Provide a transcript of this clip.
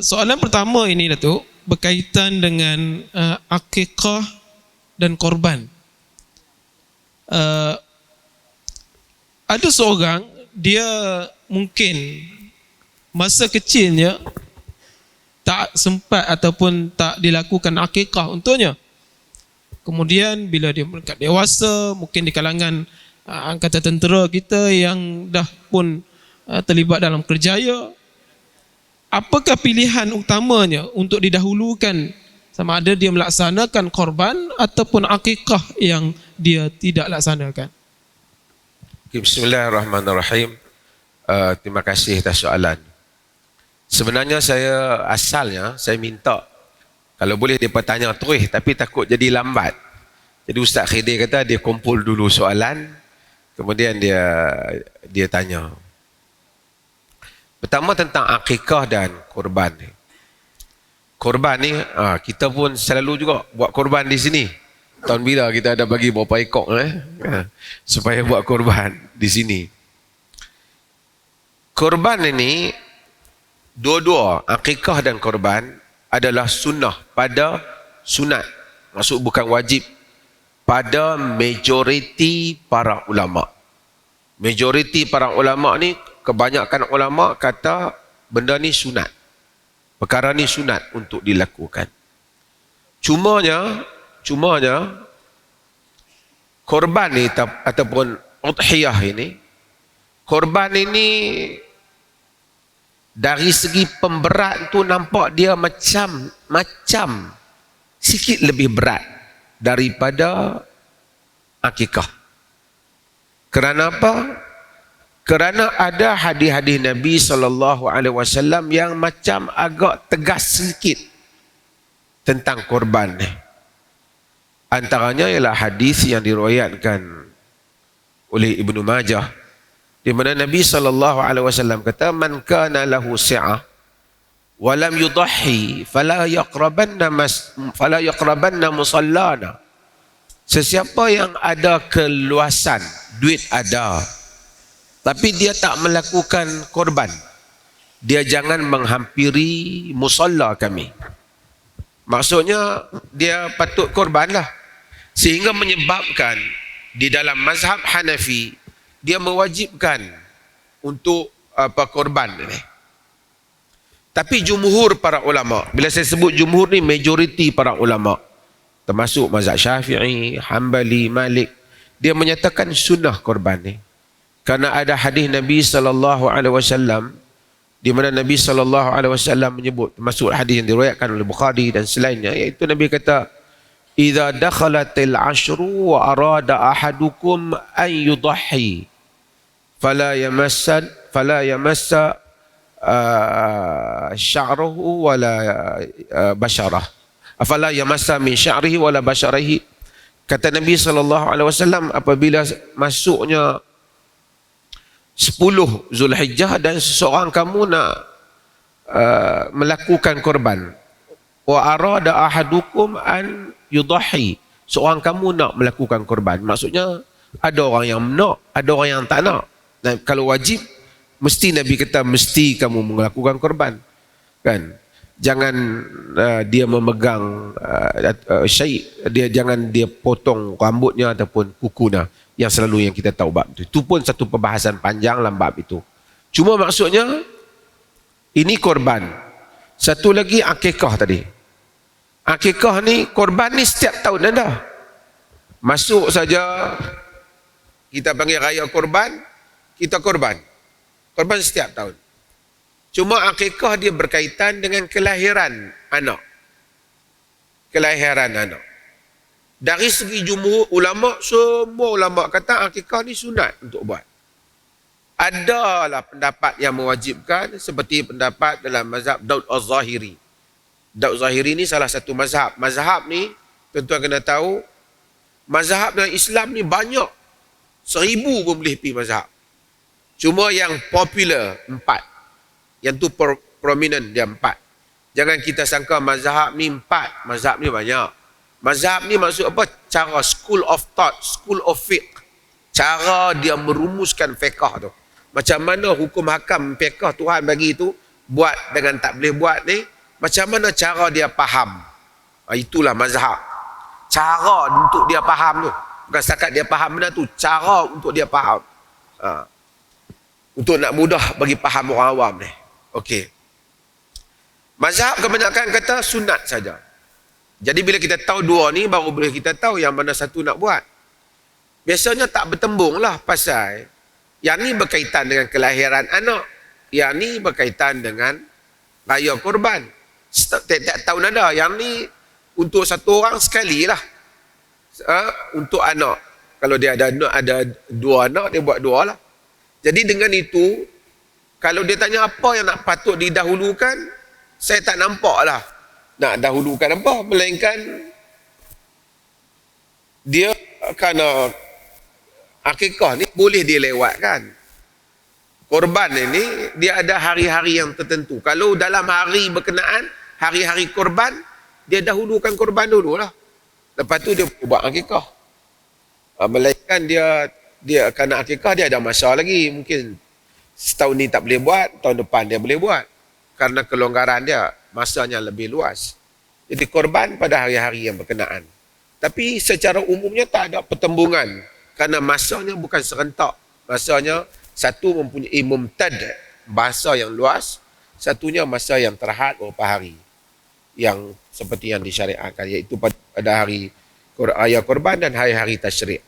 Soalan pertama ini Datuk berkaitan dengan akikah dan korban. Ada seorang dia mungkin masa kecilnya tak sempat ataupun tak dilakukan akikah untuknya. Kemudian bila dia mendekat dewasa, mungkin di kalangan angkatan tentera kita yang dah pun terlibat dalam kerjaya, apakah pilihan utamanya untuk didahulukan, sama ada dia melaksanakan korban ataupun akikah yang dia tidak laksanakan? Bismillahirrahmanirrahim. Terima kasih atas soalan. Sebenarnya asalnya saya minta kalau boleh dia bertanya terus, tapi takut jadi lambat. Jadi Ustaz Khidir kata dia kumpul dulu soalan, kemudian dia tanya. Pertama tentang akikah dan korban ni. Korban ni kita pun selalu juga buat korban di sini. Tahun bila kita ada bagi berapa ekor supaya buat korban di sini. Korban ini dua-dua, akikah dan korban adalah sunnah pada sunat. Maksud bukan wajib pada majoriti para ulama. Majoriti para ulama ni, kebanyakan ulama kata benda ni sunat. Perkara ni sunat untuk dilakukan. Cumanya korban ni ataupun udhiyah ini, korban ini dari segi pemberat tu nampak dia macam sikit lebih berat daripada akikah. Kerana apa? Kerana ada hadis-hadis Nabi SAW yang macam agak tegas sedikit tentang korban ni. Antaranya ialah hadis yang diriwayatkan oleh Ibnu Majah, di mana Nabi SAW kata, man kana lahu si'ah wa lam yudahhi fala yaqrabanna musallana. Sesiapa yang ada keluasan, duit ada, tapi dia tak melakukan korban, dia jangan menghampiri musalla kami. Maksudnya dia patut korban lah. Sehingga menyebabkan di dalam mazhab Hanafi dia mewajibkan untuk korban ini. Tapi jumhur para ulama, bila saya sebut jumhur ni majoriti para ulama, termasuk mazhab Syafi'i, Hanbali, Malik, dia menyatakan sunnah korban ni. Kerana ada hadis Nabi SAW di mana Nabi SAW menyebut, termasuk hadis yang diriwayatkan oleh Bukhari dan selainnya, iaitu Nabi kata, idza dakhalatil ashru wa arada ahadukum an yudahhi fala yamassa sya'ruhu wala basharah, fala yamassa min sya'rihi wala basharihi. Kata Nabi SAW, apabila masuknya 10 Zulhijjah dan seseorang kamu nak melakukan korban, wa arada ahadukum an yudahhi, seorang kamu nak melakukan korban, maksudnya ada orang yang nak, ada orang yang tak nak. Dan kalau wajib, mesti Nabi kata mesti kamu melakukan korban, kan? Jangan dia memegang jangan dia potong rambutnya ataupun kukunya, yang selalu yang kita tahu bab itu. Itu pun satu perbahasan panjang dalam bab itu. Cuma maksudnya ini korban. Satu lagi akikah tadi. Akikah ni, korban ni setiap tahun ada. Masuk saja kita panggil raya korban, kita korban. Korban setiap tahun. Cuma akikah dia berkaitan dengan kelahiran anak. Kelahiran anak. Dari segi jumhur ulama, semua ulama kata akikah ni sunat untuk buat. Adalah pendapat yang mewajibkan, seperti pendapat dalam mazhab Daud Az-Zahiri. Daud Zahiri ni salah satu mazhab. Mazhab ni, tuan-tuan kena tahu, mazhab dalam Islam ni banyak. 1000 pun boleh pergi mazhab. Cuma yang popular 4. Yang tu prominent dia 4. Jangan kita sangka mazhab ni 4. Mazhab ni banyak. Mazhab ni maksud apa? Cara school of thought, school of fiqh. Cara dia merumuskan fiqh tu. Macam mana hukum hakam fiqh Tuhan bagi itu buat dengan tak boleh buat ni, macam mana cara dia faham. Itulah mazhab. Cara untuk dia faham tu. Bukan setakat dia faham benda tu, cara untuk dia faham. Untuk nak mudah bagi faham orang awam ni. Okey. Mazhab kebanyakan kata sunat saja. Jadi bila kita tahu dua ni, baru boleh kita tahu yang mana satu nak buat. Biasanya tak bertembung lah pasal yang ni berkaitan dengan kelahiran anak. Yang ni berkaitan dengan raya korban. Tiap-tiap tahun ada. Yang ni untuk satu orang sekali lah. Untuk anak. Kalau dia ada dua anak, dia buat dua lah. Jadi dengan itu, kalau dia tanya apa yang nak patut didahulukan, saya tak nampak lah nak dahulukan apa. Melainkan dia kerana akikah ni boleh dilewatkan. Korban ini dia ada hari-hari yang tertentu. Kalau dalam hari berkenaan, hari-hari korban, dia dahulukan korban dululah. Lepas tu dia buat akikah. Melainkan dia kerana akikah dia ada masa lagi. Mungkin setahun ni tak boleh buat, tahun depan dia boleh buat. Karena kelonggaran dia, masanya lebih luas. Jadi korban pada hari-hari yang berkenaan. Tapi secara umumnya tak ada pertembungan. Kerana masanya bukan serentak. Masanya satu mempunyai mumtad, bahasa yang luas. Satunya masa yang terhad beberapa hari. Yang seperti yang disyariatkan, iaitu pada hari raya korban dan hari-hari tasyrik.